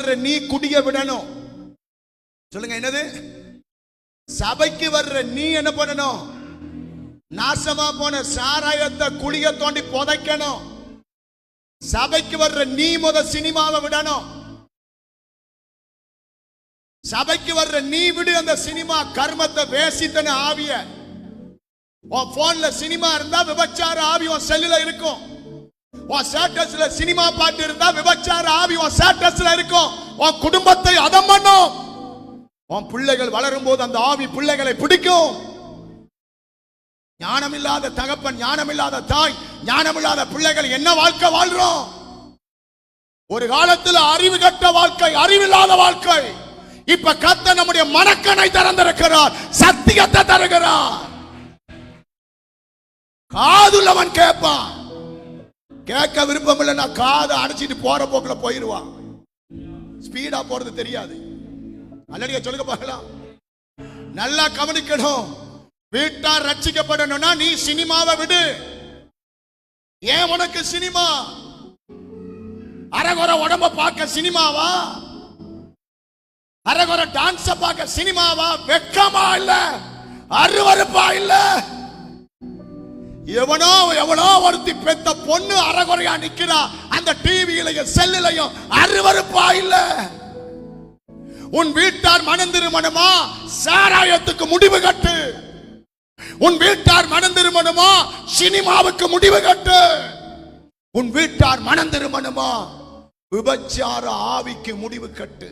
வர்ற நீ குடிய விடணும். சொல்லுங்க, என்னது? சபைக்கு வர்ற நீ என்ன பண்ணணும்? நாசமா போன சாராயத்தை குளிய தோண்டி புதைக்கணும். சபைக்கு வர்ற நீ முத சினிமாவை விடணும். சபைக்கு வர்ற நீ விடு அந்த சினிமா கர்மத்தை, வேசித்தன ஆவிய. உன் போன்ல சினிமா இருந்தா விபச்சார ஆவி உன் செல்லுல இருக்கும். உன் ஸ்டேட்டஸ்ல சினிமா பாட்டு இருந்தா விபச்சார ஆவி உன் ஸ்டேட்டஸ்ல இருக்கும். உன் குடும்பத்தை அதம் பண்ணும். உன் பிள்ளைகள் வளரும் போது அந்த ஆவி பிள்ளைகளை பிடிக்கும். ஞானமில்லாத தகப்பன், ஞானமில்லாத தாய், ஞானமில்லாத பிள்ளைகள் என்ன வாழ்க்கை வாழ்றோம்? ஒரு காலத்தில் அறிவு கட்ட வாழ்க்கை, அறிவில்லாத வாழ்க்கை. இப்ப கர்த்தர் நம்முடைய மனக்கண்ணை திறந்திருக்கிறார், சத்தியத்தை தருகிறார். காதுள்ளவன் கேட்பான். கேட்க விருப்பம் இல்லைன்னா காதை அடைச்சிட்டு போற போக்குல போயிருவான். ஸ்பீடா போறது தெரியாது. அல்லடியா சொல்லுங்க பார்க்கலாம். நல்லா கவனிக்கணும். வீட்டார் ரட்சிக்கப்படணும்னா நீ சினிமாவை விடு. ஏன் உனக்கு சினிமா? அரகுற உடம்ப பார்க்க சினிமாவா? அரகுற டான்ஸ் பார்க்க சினிமாவா? வெக்கமா இல்ல? அருவருப்பா இல்ல? எவனோ ஒருத்தி பெத்த பொண்ணு அரகுறையா நிக்கிறா அந்த டிவியிலையும் செல்லுலையும், அருவருப்பா இல்ல? உன் வீட்டார் மனம் திருமணமா? சாராயத்துக்கு முடிவு கட்டு. உன் வீட்டார் மனம் திருமணமா? சினிமாவுக்கு முடிவு கட்டு. உன் வீட்டார் மனம் திருமணமா? விபச்சார ஆவிக்கு முடிவு கட்டு.